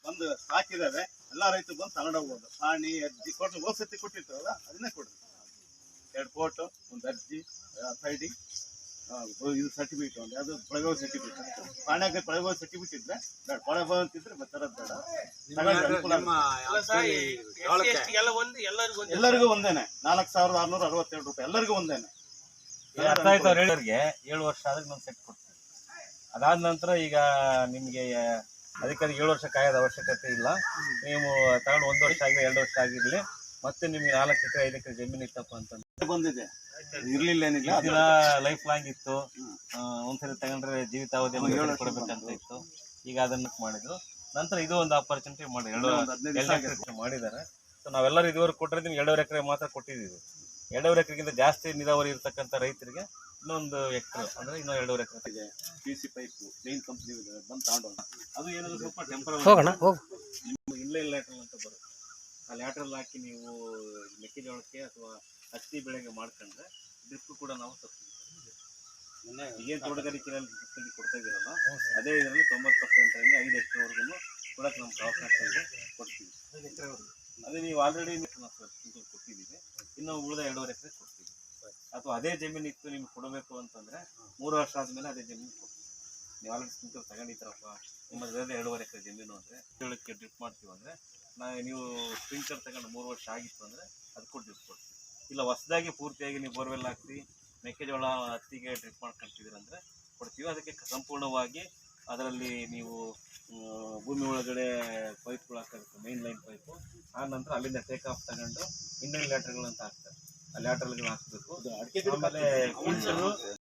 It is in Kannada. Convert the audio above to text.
ಒಂದು ಸ್ಟಾಕ್ ಇದಾವೆ, ಎಲ್ಲಾ ರೈತರು ಬಂದು ತಗೊಂಡು ಹೋಗ್ಬೋದು. ಪಾಣಿ ಅರ್ಜಿ ಕೊಟ್ಟು ಹೋದ್ಸತಿ ಕೊಟ್ಟಿರ್ತಾರಲ್ಲ ಅದನ್ನೇ ಕೊಡ್ರಿ. 2 ಫೋಟೋ, ಒಂದು ಅರ್ಜಿ, ID, ಇದು ಸರ್ಟಿಫಿಕೇಟ್, ಒಂದು ಯಾವುದು ಕೊಳಗಾವಿ ಸರ್ಟಿಫಿಕೇಟ್. ಪಾಣ್ಯಾಗ ಕೊಳಗಾವಿ ಸರ್ಟಿಫಿಕೇಟ್ ಇದ್ರೆ ಕೊಳಗಾವಿ ಅಂತಿದ್ರೆ ತರೋದು ಬೇಡ. ಎಲ್ಲರಿಗೂ ಒಂದೇನೆ 4,662 ರೂಪಾಯಿ, ಎಲ್ಲರಿಗೂ ಒಂದೇನೆ. ಅರ್ಥ ಆಯ್ತು. ಅವ್ರು ಹೇಳೋರಿಗೆ 7 ವರ್ಷ ಆದ್ರೆ ನಾವು ಸೆಟ್ ಕೊಡ್ತೀವಿ. ಅದಾದ ನಂತರ ಈಗ ನಿಮಗೆ ಅದಕ್ಕೆ 7 ವರ್ಷ ಕಾಯೋದ ಅವಶ್ಯಕತೆ ಇಲ್ಲ. ನೀವು ತಗೊಂಡು 1 ವರ್ಷ ಆಗಲಿ 2 ವರ್ಷ ಆಗಿರಲಿ, ಮತ್ತೆ ನಿಮ್ಗೆ 4 ಎಕರೆ 5 ಎಕರೆ ಜಮೀನು ಇತ್ತಪ್ಪ ಅಂತಂದ್ರೆ ಬಂದಿದೆ, ಇರ್ಲಿಲ್ಲ ಏನಿಲ್ಲ, ಇದೆಲ್ಲ ಲೈಫ್ ಲಾಂಗ್ ಇತ್ತು. ಒಂದ್ಸರಿ ತಗೊಂಡ್ರೆ ಜೀವಿತಾವಧಿ ಕೊಡಬೇಕಂತ ಇತ್ತು. ಈಗ ಅದನ್ನ ಮಾಡಿದ್ರು. ನಂತರ ಇದು ಒಂದು ಆಪರ್ಚುನಿಟಿ ಮಾಡಿ 2 ಎಕರೆ ಮಾಡಿದ್ದಾರೆ. ಸೊ ನಾವೆಲ್ಲರೂ ಇದುವರೆಗೆ ಕೊಟ್ಟಿದ್ದೀವಿ 2.5 ಎಕರೆ ಮಾತ್ರ ಕೊಟ್ಟಿದ್ದೀವಿ. 2.5 ಎಕರೆಗಿಂತ ಜಾಸ್ತಿ ನೀರಾವರಿ ಇರ್ತಕ್ಕಂಥ ರೈತರಿಗೆ ಇನ್ನೊಂದು ಎಕರೆ ಅಂದ್ರೆ ಇನ್ನೂ 2.5 ಎಕರೆ ಇದೆ. PC ಪೈಪು ಜೈನ್ ಕಂಪ್ನಿ ಬಂದು ತಗೊಂಡು ಅದು ಏನಾದ್ರು ಸ್ವಲ್ಪ ಟೆಂಪರರಿ ಇನ್ಲೈನ್ ಲ್ಯಾಟ್ರಲ್ ಅಂತ ಬರುತ್ತೆ. ಆ ಲ್ಯಾಟ್ರಲ್ ಹಾಕಿ ನೀವು ಮೆಕ್ಕೆಜೋಳಕ್ಕೆ ಅಥವಾ ಹತ್ತಿ ಬೆಳೆಗೆ ಮಾಡ್ಕೊಂಡ್ರೆ ಡ್ರಿಪ್ ಕೂಡ ನಾವು ಸಬ್ಸಿಡಿ ಈಗೇನು ತೋಟಗಾರಿಕೆಯಲ್ಲಿ ಸಬ್ಸಿಡಿ ಕೊಡ್ತಾ ಇದ್ದೀರಲ್ಲ, ಅದೇ ಇದರಲ್ಲಿ 90%ರಿಂದ 5 ಎಕರೆವರೆಗೂ ಕೊಡಕ್ಕೆ ನಮ್ಗೆ ಅವಕಾಶ ಇದೆ, ಕೊಡ್ತೀವಿ. ಅದೇ ನೀವು ಆಲ್ರೆಡಿ ಕೊಟ್ಟಿದ್ದೀವಿ, ಇನ್ನು ಉಳಿದ 2.5 ಎಕರೆ ಕೊಡ್ತೀವಿ. ಅಥವಾ ಅದೇ ಜಮೀನು ಇತ್ತು ನಿಮ್ಗೆ ಕೊಡಬೇಕು ಅಂತಂದ್ರೆ 3 ವರ್ಷ ಆದ್ಮೇಲೆ ಅದೇ ಜಮೀನು ಕೊಡ್ತೀವಿ. ನೀವು ಆಲ್ರೆಡಿ ಸ್ಪ್ರಿಂಕ್ಲರ್ ತಗೊಂಡಿದ್ದೀರಪ್ಪ, ನಿಮ್ಮದು 2.5 ಎಕರೆ ಜಮೀನು ಅಂದರೆ ಜೋಳಕ್ಕೆ ಡ್ರಿಪ್ ಮಾಡ್ತೀವಿ ಅಂದರೆ ನೀವು ಸ್ಪ್ರಿಂಕ್ಲರ್ ತಗೊಂಡು 3 ವರ್ಷ ಆಗಿತ್ತು ಅಂದರೆ ಅದಕ್ಕೂ ಡ್ರಿಪ್ ಕೊಡ್ತೀವಿ. ಇಲ್ಲ ಹೊಸದಾಗಿ ಪೂರ್ತಿಯಾಗಿ ನೀವು ಬೋರ್ವೆಲ್ ಹಾಕ್ಸಿ ಮೆಕ್ಕೆಜೋಳ ಹತ್ತಿಗೆ ಡ್ರಿಪ್ ಮಾಡ್ಕೊಳ್ತಿದ್ದೀರಂದರೆ ಕೊಡ್ತೀವಿ. ಅದಕ್ಕೆ ಸಂಪೂರ್ಣವಾಗಿ ಅದರಲ್ಲಿ ನೀವು ಭೂಮಿ ಒಳಗಡೆ ಪೈಪ್ಗಳು ಹಾಕಬೇಕು, ಮೈನ್ ಲೈನ್ ಪೈಪು. ಆ ನಂತರ ಅಲ್ಲಿಂದ ಟೇಕ್ ಆಫ್ ತಗೊಂಡು ಇಂಡಿಯನ್ ಲ್ಯಾಟ್ರಲ್ಗಳು ಅಂತ ಹಾಕ್ತಾರೆ, ಆ ಲ್ಯಾಟ್ರಲ್ಗಳು ಹಾಕಬೇಕು. ಆಮೇಲೆ